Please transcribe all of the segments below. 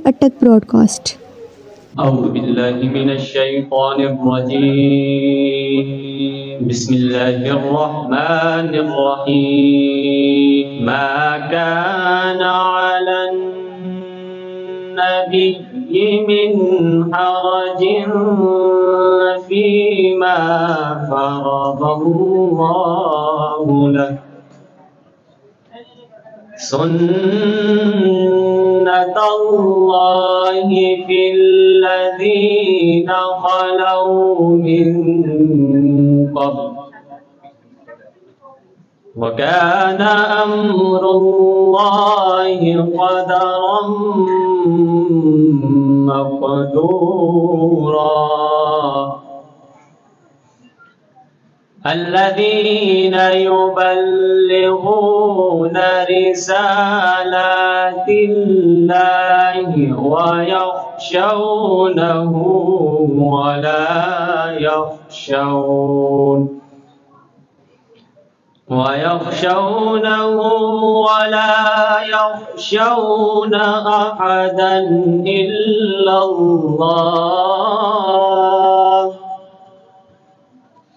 अटक ब्रॉडकास्ट। औज़ु बिल्लाहि मिनश्शैतानिर्रजीम। बिस्मिल्लाहिर्रहमानिर्रहीम। मा काना अलन नबिय्यि मिन हरजिन फीमा फ़रज़ल्लाहु लह सुन्नतल्लाहि फिल्लज़ीना ख़लौ मिन क़ब्ल व काना अम्रुल्लाहि क़दरम मक़दूरा। الذين يبلغون رسالات الله ويخشونه ولا يخشون أحدا إلا الله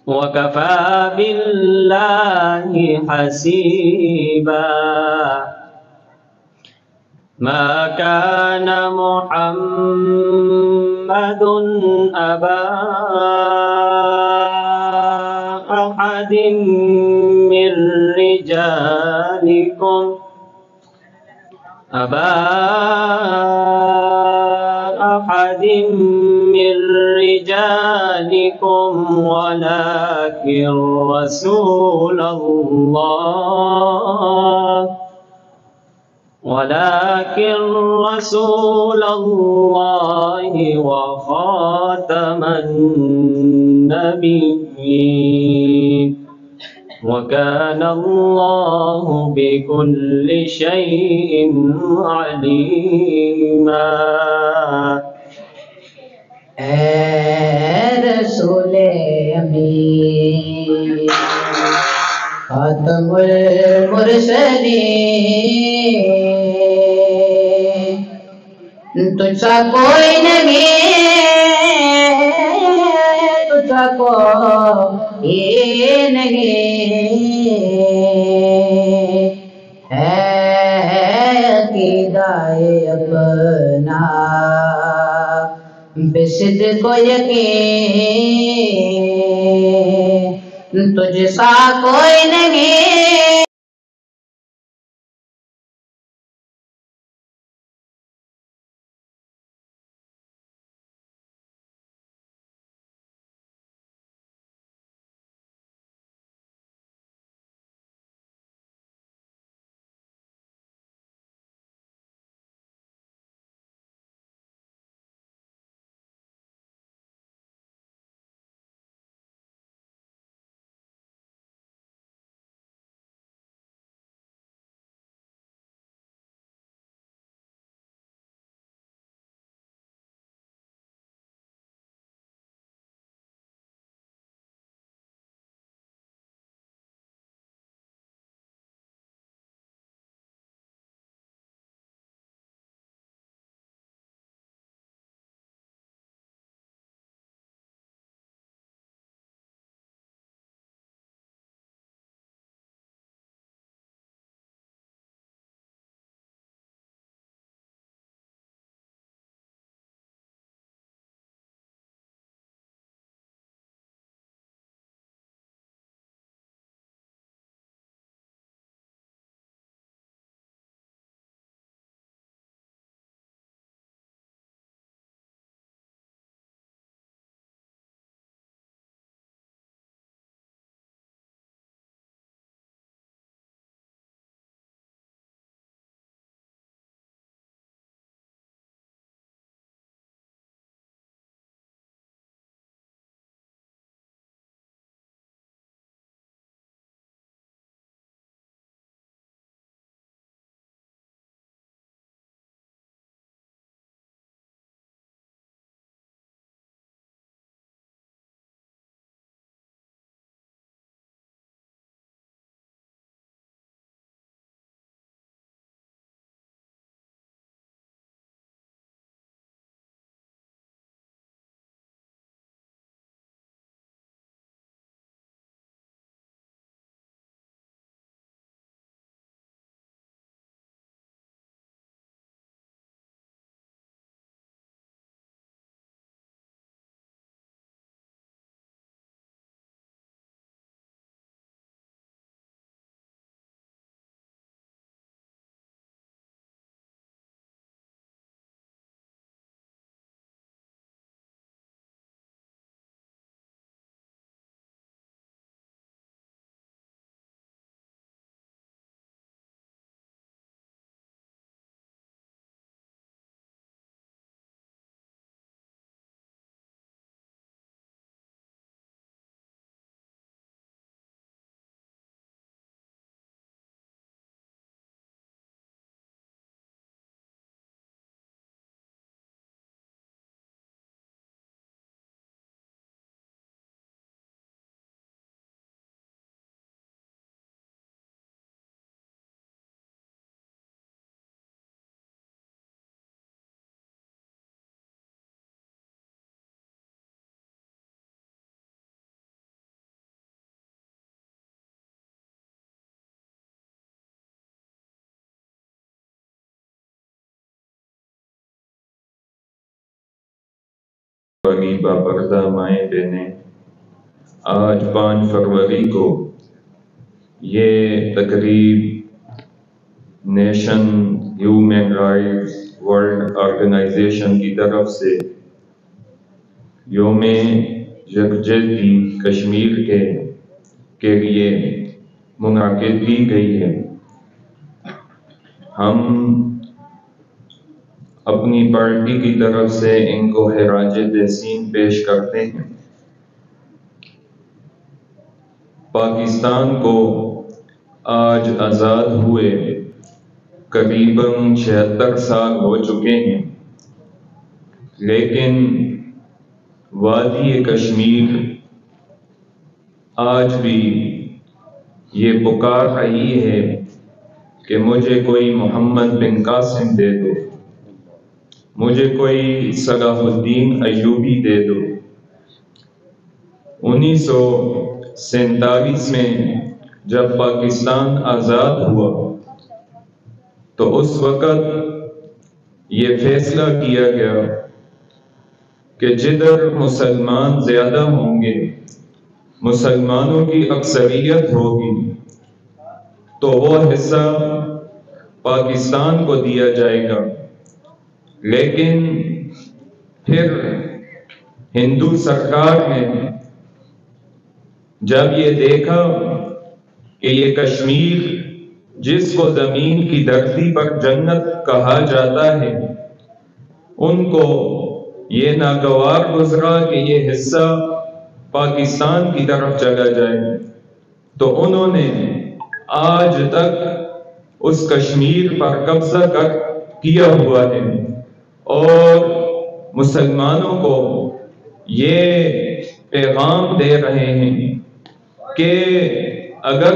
وكفى بالله حسيبا. ما كان محمد أبا أحد من رجالكم ولكن رسول الله وخاتم النبيين وكان الله بكل شيء عليما. रसूले अमीन खातमुल मुरसलीन तुझसा कोई नहीं, तुझसा कोई नहीं है अक़ीदा-ए अपना बिस्द को यकीन तुझसा कोई नहीं। बड़ी बापर्दा माएँ बहनें, आज 5 फरवरी को ये तकरीब nation human rights world organisation की तरफ से योम यकजहती कश्मीर के लिए मुनाकिद की गई है। हम अपनी पार्टी की तरफ से इनको खिराज तहसीन पेश करते हैं। पाकिस्तान को आज आज़ाद हुए करीबन 76 साल हो चुके हैं, लेकिन वादी कश्मीर आज भी ये पुकार रही है कि मुझे कोई मोहम्मद बिन कासिम दे दो, मुझे कोई सलाहुद्दीन अय्यूबी दे दो। 1947 में जब पाकिस्तान आज़ाद हुआ तो उस वक़्त ये फैसला किया गया कि जिधर मुसलमान ज़्यादा होंगे, मुसलमानों की अक्सरियत होगी, तो वो हिस्सा पाकिस्तान को दिया जाएगा। लेकिन फिर हिंदू सरकार ने जब ये देखा कि ये कश्मीर जिसको ज़मीन की धरती पर जन्नत कहा जाता है, उनको ये नागवार गुजरा कि ये हिस्सा पाकिस्तान की तरफ चला जाए, तो उन्होंने आज तक उस कश्मीर पर कब्जा किया हुआ है और मुसलमानों को ये पैगाम दे रहे हैं कि अगर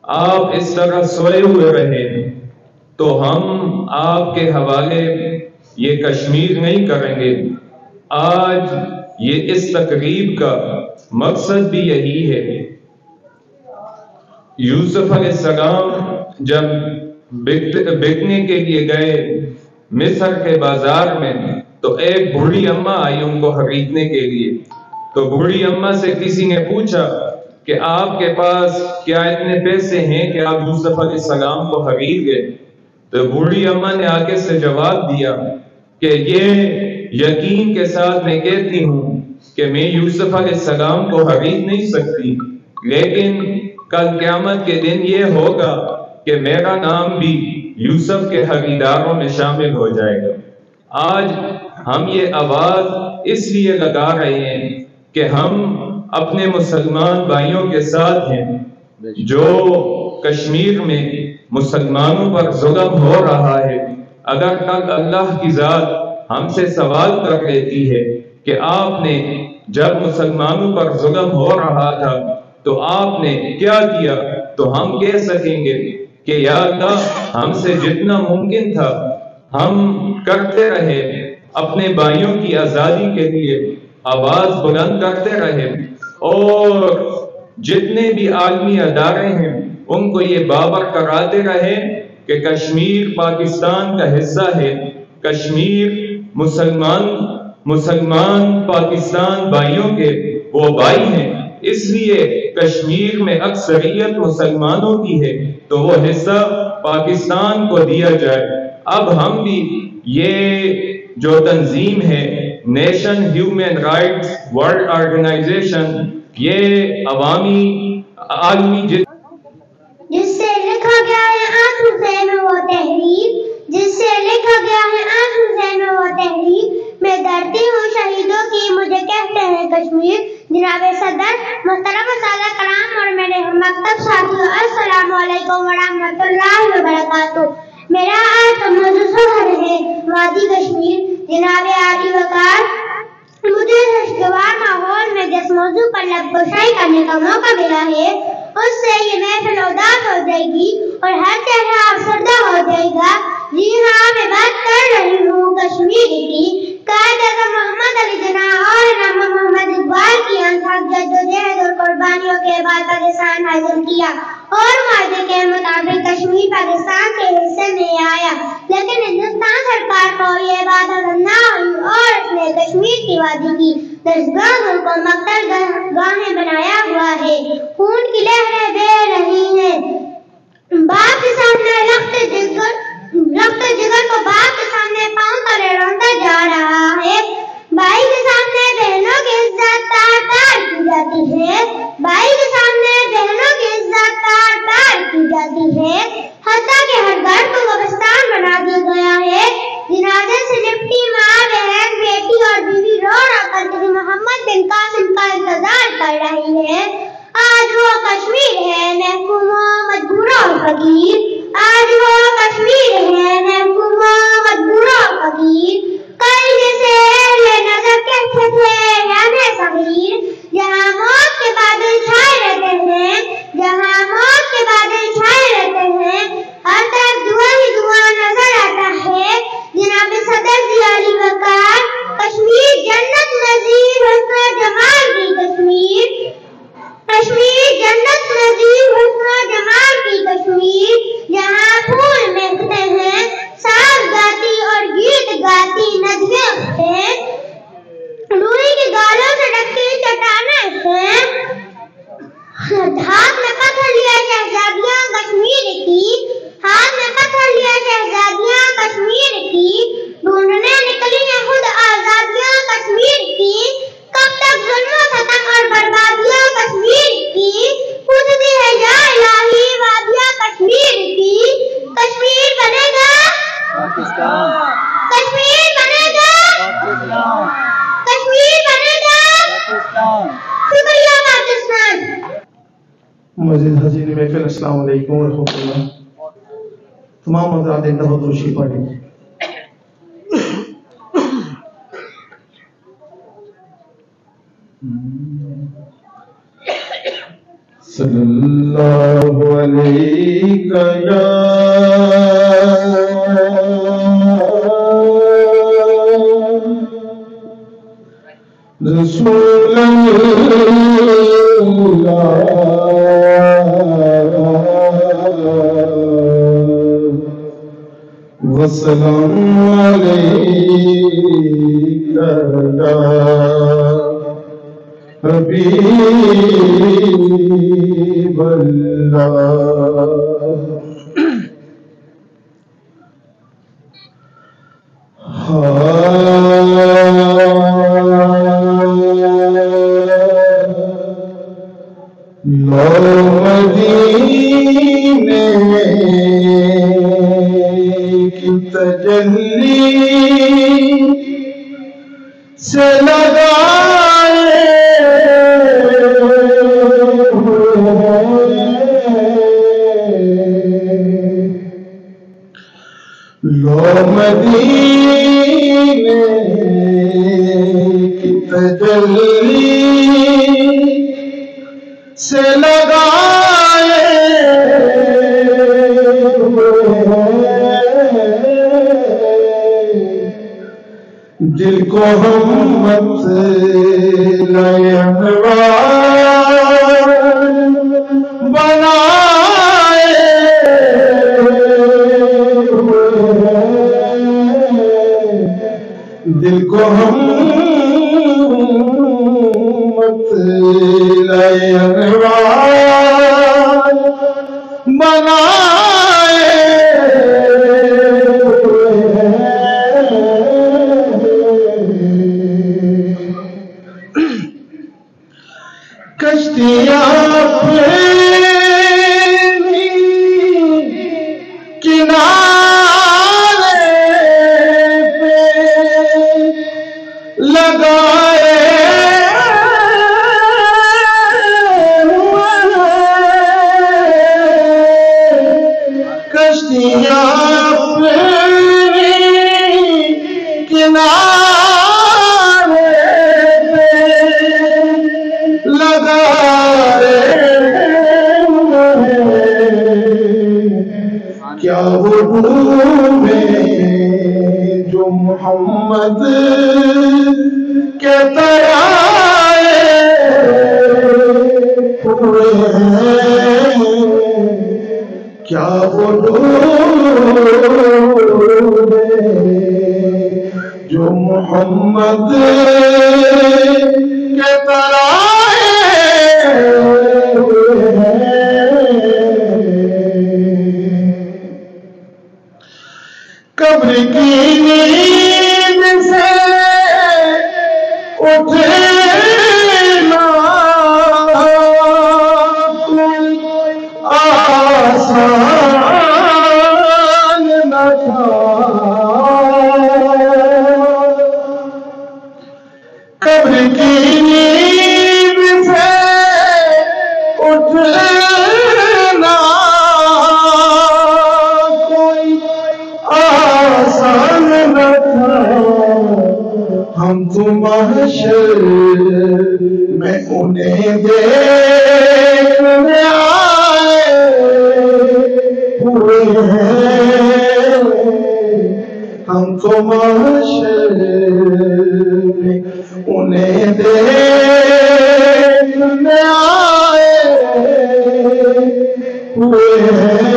आप इस तरह सोए हुए रहे तो हम आपके हवाले ये कश्मीर नहीं करेंगे। आज ये इस तकरीब का मकसद भी यही है। यूसुफ अलैहिस्सलाम जब बिकने के लिए गए मिस्र के बाजार में, तो एक बूढ़ी अम्मा आई उनको खरीदने के लिए। तो बूढ़ी अम्मा से किसी ने पूछा कि आपके पास क्या इतने पैसे हैं कि आप यूसुफ अलैहिस्सलाम को खरीद गए? तो बूढ़ी अम्मा ने आगे से जवाब दिया कि ये यकीन के साथ मैं कहती हूँ कि मैं यूसुफ अलैहिस्सलाम को खरीद नहीं सकती, लेकिन कल क़यामत के दिन ये होगा कि मेरा नाम भी यूसुफ के खरीदारों में शामिल हो जाएगा। आज हम ये आवाज इसलिए लगा रहे हैं कि हम अपने मुसलमान भाइयों के साथ हैं। जो कश्मीर में मुसलमानों पर जुल्म हो रहा है, अगर कल अल्लाह की जात हमसे सवाल कर लेती है कि आपने जब मुसलमानों पर जुल्म हो रहा था तो आपने क्या किया, तो हम कह सकेंगे कि या अल्लाह हमसे जितना मुमकिन था हम करते रहे, अपने भाइयों की आज़ादी के लिए आवाज बुलंद करते रहे और जितने भी आलमी अदारे हैं उनको ये बावर कराते रहे कि कश्मीर पाकिस्तान का हिस्सा है, कश्मीर मुसलमान पाकिस्तान भाइयों के वो भाई हैं, इसलिए कश्मीर में अक्सरियत मुसलमानों की है तो वो हिस्सा पाकिस्तान को दिया जाए। अब हम भी ये जो तंजीम है nation human rights world organisation, ये अवामी आलमी जिससे लिखा गया है आंसू से में वो तहरीर, जिससे लिखा गया है आंसू से में वो तहरीर, मैं डरती हूँ शहीदों की मुझे कहते हैं कश्मीर। जनाब सदर, मोहतरम सादा कराम और मेरे मकतब साथियों, अस्सलाम वालेकुम व रहमतुल्लाहि व बरकातुहू। मेरा आज का मौजूद है वादी कश्मीर। जनाब आली वकार, मुझे खुशगवार माहौल में जिस मौजू पर लबगोशाई करने का मौका मिला है उससे ये महफिल उदास हो जाएगी और हर चेहरा अफसरदा हो जाएगा। जी हाँ, मैं बात कर रही हूँ कश्मीर की। कायद-ए-आज़म मोहम्मद अली जिन्नाह और इनाम मोहम्मद इकबाल की अनथक जद्दोजहद और कुर्बानियों के बाद पाकिस्तान हासिल किया और वादे के मुताबिक कश्मीर पाकिस्तान के हिस्से में आया, लेकिन हिंदुस्तान सरकार को ये बात पसंद न हुई और इसने कश्मीर दरगाहों को मक्तल गाहें बनाया हुआ है। खून की लहरें बह रही हैं। बाप के सामने रक्त जिगर को बाप के सामने पांव तले रौंदा जा रहा है। भाई के सामने बहनों की इज्जत तार तार की जाती है। भाई के सामने बहनों की इज्जत तार तार की जाती है। हत्ता के हर घर को कब्रिस्तान बना दिया गया है। जनाजे से लिपटी माँ, बहन, बेटी और बीवी रो रो कर किसी मोहम्मद बिन कासिम का इंतजार कर रही है। आज वो कश्मीर है महकूमों मजबूरों और फकीर। आज वो कश्मीर है महकूमों मजबूरों और फकीर। कल जिसे ले नजर कहते थे याने सगीर, जहाँ मौत के बादल छाए रहते हैं, जहाँ मौत के बादल छाए रहते हैं, हर तरफ धुआं ही धुआं नजर आता है। जनाब सदर ज़िया अली वक़ार, कश्मीर जन्नत नज़ीर हुस्न जमाल की कश्मीर। कश्मीर जन्नत नज़ीर हुस्न जमाल की कश्मीर, जहाँ फूल महकते हैं, साज गाती और गीत गाती नदियाँ हैं, रूई के गालों से ढकी चट्टानें हैं। हाथ में पत्थर लिया शहजादियाँ कश्मीर की, हाथ में पत्थर लिया शहजादियाँ कश्मीर की, ढूंढने निकली हैं खुद आजादियाँ कश्मीर की। कब तक जुल्म सितम और बर्बादियाँ कश्मीर की, पूछती है या इलाही वादियाँ कश्मीर की। कश्मीर बनेगा पाकिस्तान, कश्मीर बनेगा पाकिस्तान, कश्मीर बनेगा पाकिस्तान। शुक्रिया पाकिस्तान। मज़ीद हज़ीर महफ़िल अस्सलाम वालेकुम व रहमतुल्लाह। तमाम हज़रात एक दफ़ा दुरूद शरीफ पढ़ें। सल्लल्लाहु अलैहि या रसूल अल्लाह वसल्लम अलैका या हबीब अल्लाह। लो मदीने की तजल्ली से लगाए लो मदीने की तजल्ली से लगाए दिल को हम मत बनाए दिल को हम मत बनाए कश्तियाँ किनारे पे लगाए कश्तियाँ किनारे पे लगाए क्या वो डूबे जो मोहम्मद के तराए हुए हैं क्या वो डूबे जो मोहम्मद कब्र की नींद से उठना कोई आसान न था। कब्र की नींद से उठना कोई आसान न था। हम तो महशर में उन्हें देखने आए हुए हैं। हम तो महशर में उन्हें देखने आए हुए हैं।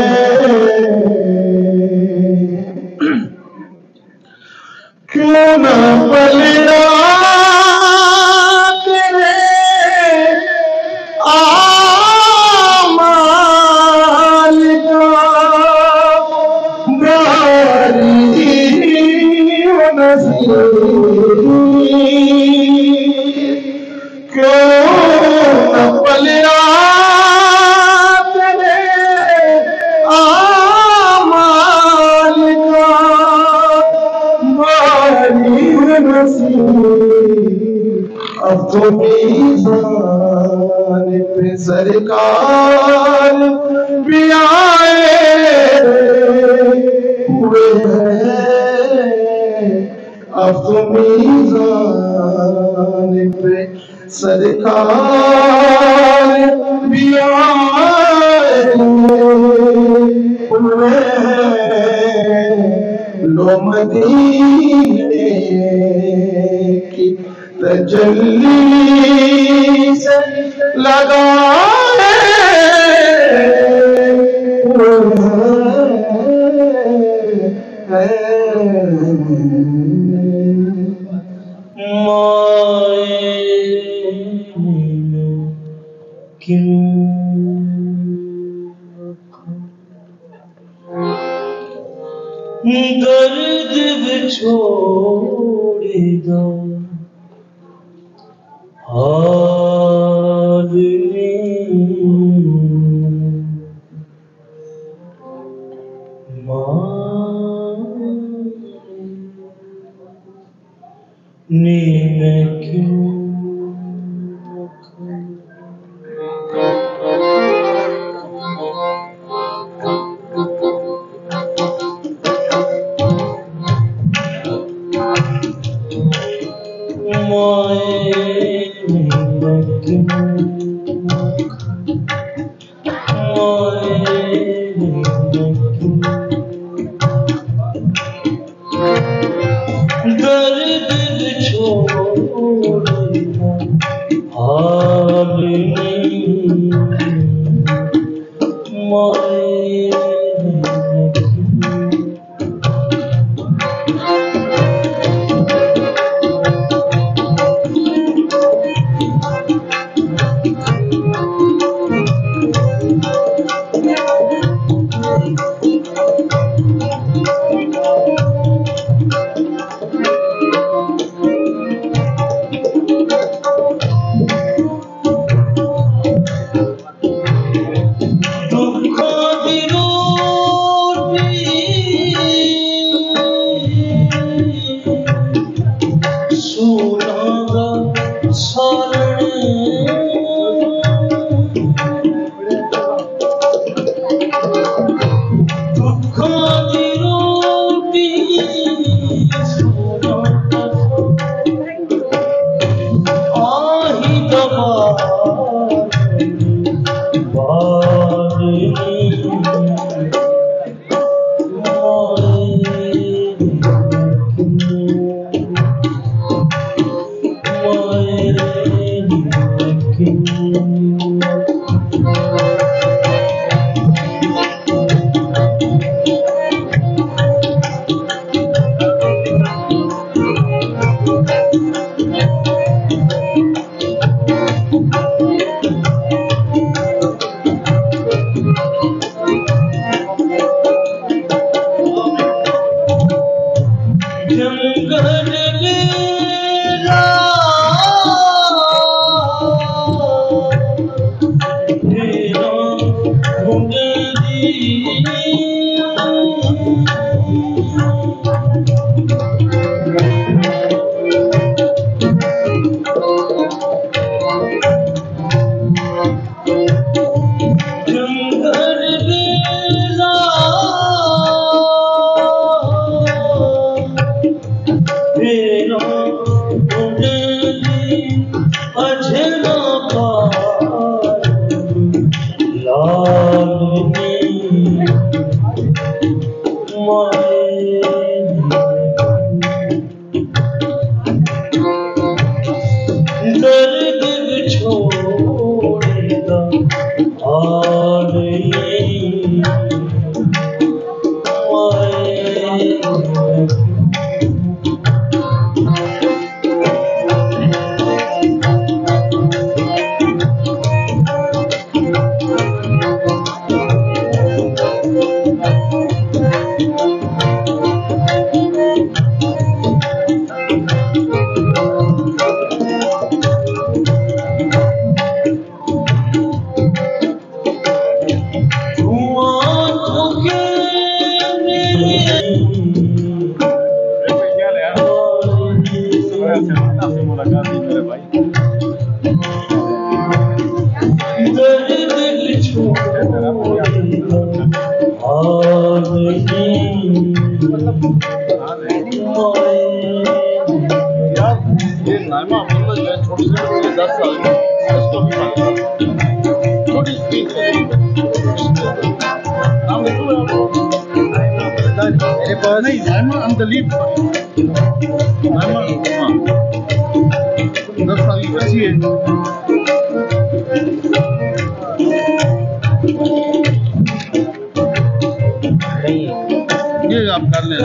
क्यों न पलटा तेरे आमाल का बारी नसीब। क्यों न पलटा तेरे आमाल का अब तो मीज़ान पे सरकार भी आए हुए हैं। अब तो मीज़ान पे सरकार भी आए हुए हैं। लो मदीने की तजल्ली से लगाए दर्द बिछोड़ेगा हाल मैं क्यों नहीं नाइमा अंदलीब 10 साल की बच्ची है। ये आप कर लें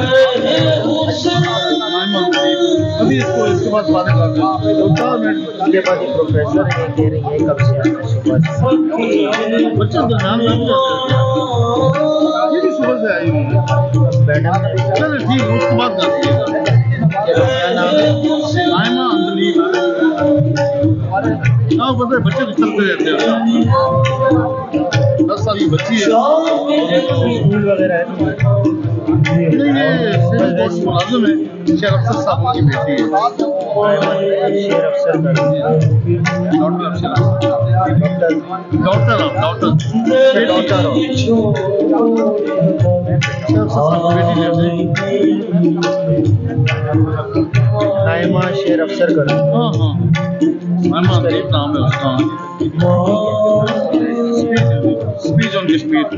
अभी इसको इसके बाद बातें कर लें। 2 मिनट के बाद प्रोफेसर है कह रही है कब से बच्चे तो नाम लग जाते ये भी सुबह से आई हुई है। चलो ठीक है उसके बाद कर दीजिएगा। नाइमा अंदलीब हाँ पता है बच्चे तो चलते रहते हैं 10 साल की बच्ची है। स्कूल वगैरह है नहीं ये सिविल कोर्ट मुलाजिम है शेर अफसर साहब की बेटी है। शेर अफसर नाइमा शेर अफसर कर हाँ हाँ नाइमा नाम है उसका स्पीच ऑन दिस स्पीच